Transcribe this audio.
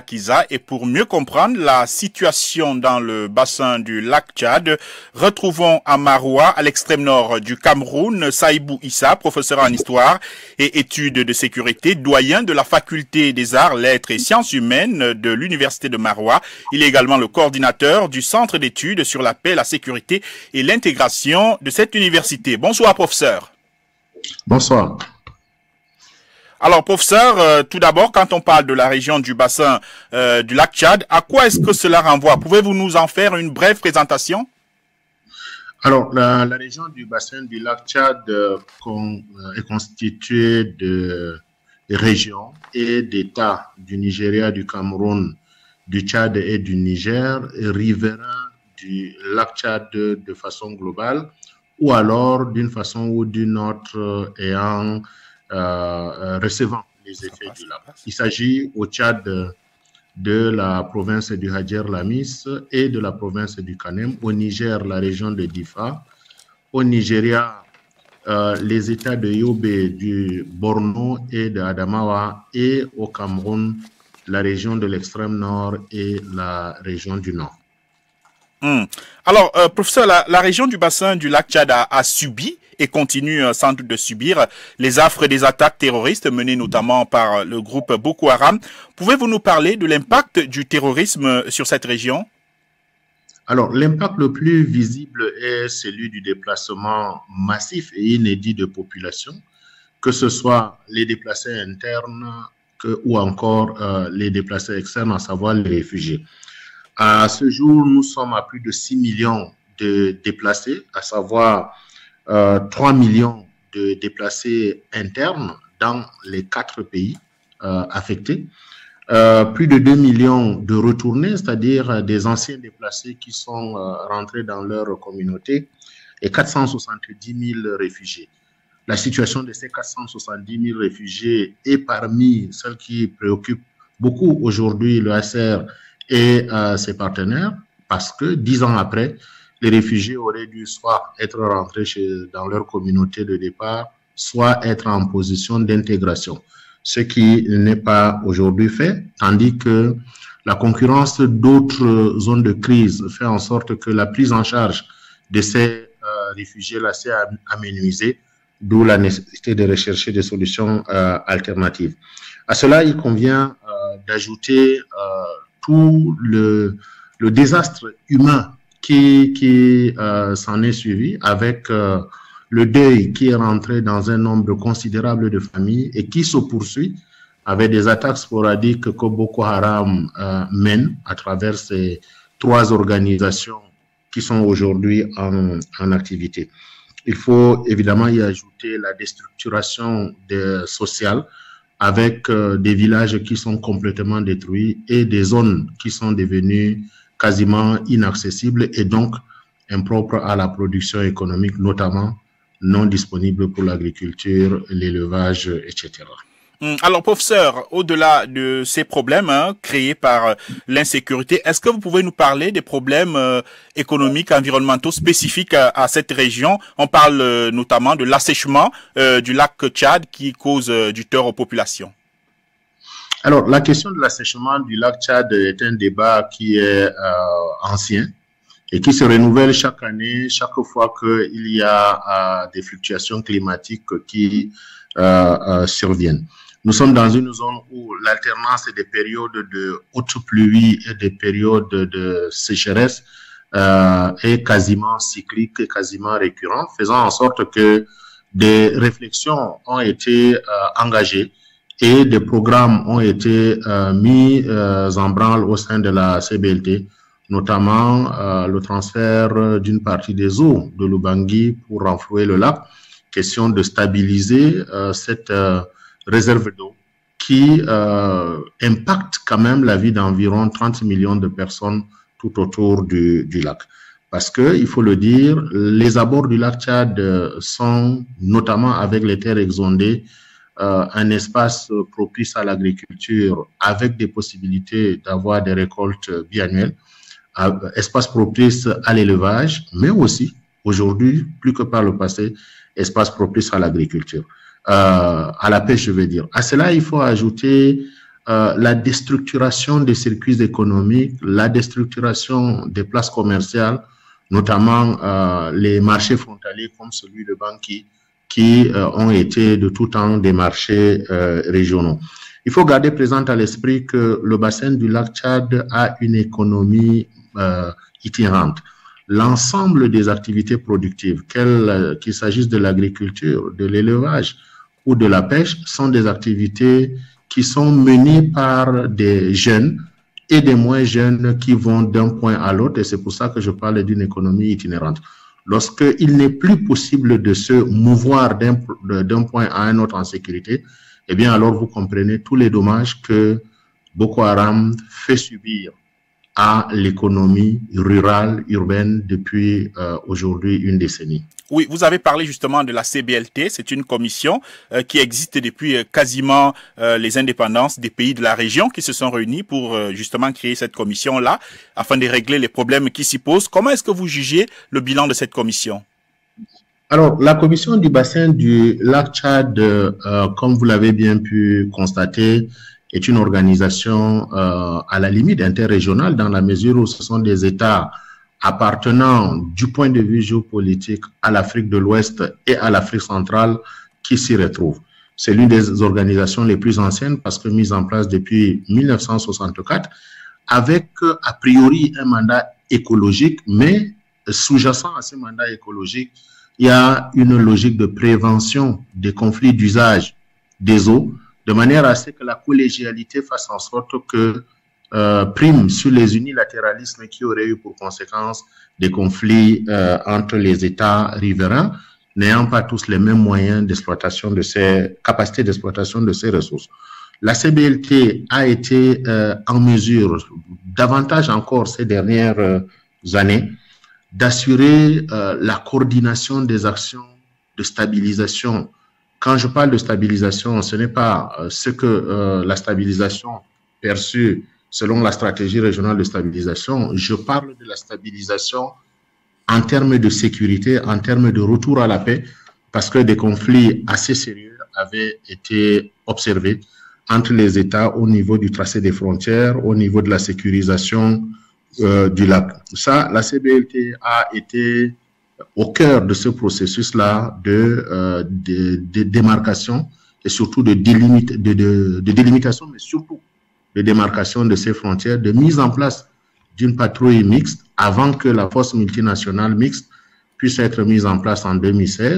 Kiza, et pour mieux comprendre la situation dans le bassin du lac Tchad, retrouvons à Maroua, à l'extrême nord du Cameroun, Saïbou Issa, professeur en histoire et études de sécurité, doyen de la faculté des arts, lettres et sciences humaines de l'université de Maroua. Il est également le coordinateur du centre d'études sur la paix, la sécurité et l'intégration de cette université. Bonsoir, professeur. Bonsoir. Alors, professeur, tout d'abord, quand on parle de la région du bassin du lac Tchad, à quoi est-ce que cela renvoie? Pouvez-vous nous en faire une brève présentation? Alors, la région du bassin du lac Tchad est constituée de régions et d'États du Nigeria, du Cameroun, du Tchad et du Niger, riverains du lac Tchad de façon globale, ou alors d'une façon ou d'une autre ayant recevant les effets du lac. Il s'agit au Tchad de la province du Hadjer Lamis et de la province du Kanem, au Niger la région de Difa, au Nigeria les États de Yobe, du Borno et de Adamawa, et au Cameroun la région de l'extrême nord et la région du nord. Alors, professeur, la région du bassin du lac Tchad a subi et continue sans doute de subir les affres des attaques terroristes menées notamment par le groupe Boko Haram. Pouvez-vous nous parler de l'impact du terrorisme sur cette région? Alors, l'impact le plus visible est celui du déplacement massif et inédit de population, que ce soit les déplacés internes ou encore les déplacés externes, à savoir les réfugiés. À ce jour, nous sommes à plus de 6 millions de déplacés, à savoir 3 millions de déplacés internes dans les 4 pays affectés, plus de 2 millions de retournés, c'est-à-dire des anciens déplacés qui sont rentrés dans leur communauté, et 470 000 réfugiés. La situation de ces 470 000 réfugiés est parmi celles qui préoccupent beaucoup aujourd'hui le HCR et ses partenaires, parce que 10 ans après, les réfugiés auraient dû soit être rentrés dans leur communauté de départ, soit être en position d'intégration, ce qui n'est pas aujourd'hui fait, tandis que la concurrence d'autres zones de crise fait en sorte que la prise en charge de ces réfugiés-là s'est amenuisée, d'où la nécessité de rechercher des solutions alternatives. À cela, il convient d'ajouter tout le désastre humain qui s'en est suivi, avec le deuil qui est rentré dans un nombre considérable de familles et qui se poursuit avec des attaques sporadiques que Boko Haram mène à travers ces 3 organisations qui sont aujourd'hui en activité. Il faut évidemment y ajouter la déstructuration sociale, avec des villages qui sont complètement détruits et des zones qui sont devenues quasiment inaccessibles et donc impropres à la production économique, notamment non disponibles pour l'agriculture, l'élevage, etc. Alors, professeur, au-delà de ces problèmes créés par l'insécurité, est-ce que vous pouvez nous parler des problèmes économiques, environnementaux spécifiques à cette région? On parle notamment de l'assèchement du lac Tchad qui cause du tort aux populations. Alors, la question de l'assèchement du lac Tchad est un débat qui est ancien et qui se renouvelle chaque année, chaque fois qu'il y a des fluctuations climatiques qui surviennent. Nous sommes dans une zone où l'alternance des périodes de haute pluie et des périodes de sécheresse est quasiment cyclique et quasiment récurrente, faisant en sorte que des réflexions ont été engagées et des programmes ont été mis en branle au sein de la CBLT, notamment le transfert d'une partie des eaux de l'Ubangi pour renflouer le lac, question de stabiliser cette réserve d'eau qui impacte quand même la vie d'environ 30 millions de personnes tout autour du lac. Parce que, il faut le dire, les abords du lac Tchad sont, notamment avec les terres exondées, un espace propice à l'agriculture avec des possibilités d'avoir des récoltes biannuelles, espace propice à l'élevage, mais aussi, aujourd'hui, plus que par le passé, espace propice à l'agriculture, à la pêche, je veux dire. À cela, il faut ajouter la déstructuration des circuits économiques, la déstructuration des places commerciales, notamment les marchés frontaliers comme celui de Bangui, qui ont été de tout temps des marchés régionaux. Il faut garder présent à l'esprit que le bassin du lac Tchad a une économie itinérante. L'ensemble des activités productives, qu'il s'agisse de l'agriculture, de l'élevage ou de la pêche, sont des activités qui sont menées par des jeunes et des moins jeunes qui vont d'un point à l'autre, et c'est pour ça que je parle d'une économie itinérante. Lorsqu'il n'est plus possible de se mouvoir d'un point à un autre en sécurité, eh bien alors vous comprenez tous les dommages que Boko Haram fait subir à l'économie rurale, urbaine, depuis aujourd'hui une décennie. Oui, vous avez parlé justement de la CBLT. C'est une commission qui existe depuis quasiment les indépendances des pays de la région qui se sont réunis pour justement créer cette commission-là afin de régler les problèmes qui s'y posent. Comment est-ce que vous jugez le bilan de cette commission? Alors, la commission du bassin du lac Tchad, comme vous l'avez bien pu constater, est une organisation à la limite interrégionale dans la mesure où ce sont des États appartenant du point de vue géopolitique à l'Afrique de l'Ouest et à l'Afrique centrale qui s'y retrouvent. C'est l'une des organisations les plus anciennes parce que mise en place depuis 1964 avec a priori un mandat écologique, mais sous-jacent à ce mandat écologique, il y a une logique de prévention des conflits d'usage des eaux, de manière à ce que la collégialité fasse en sorte que prime sur les unilatéralismes qui auraient eu pour conséquence des conflits entre les États riverains, n'ayant pas tous les mêmes moyens d'exploitation de ces capacités d'exploitation de ces ressources. La CBLT a été en mesure, davantage encore ces dernières années, d'assurer la coordination des actions de stabilisation. Quand je parle de stabilisation, ce n'est pas ce que la stabilisation perçue selon la stratégie régionale de stabilisation. Je parle de la stabilisation en termes de sécurité, en termes de retour à la paix, parce que des conflits assez sérieux avaient été observés entre les États au niveau du tracé des frontières, au niveau de la sécurisation du lac. Ça, la CBLT a été au cœur de ce processus-là de démarcation et surtout de délimitation, mais surtout de démarcation de ces frontières, de mise en place d'une patrouille mixte avant que la force multinationale mixte puisse être mise en place en 2016.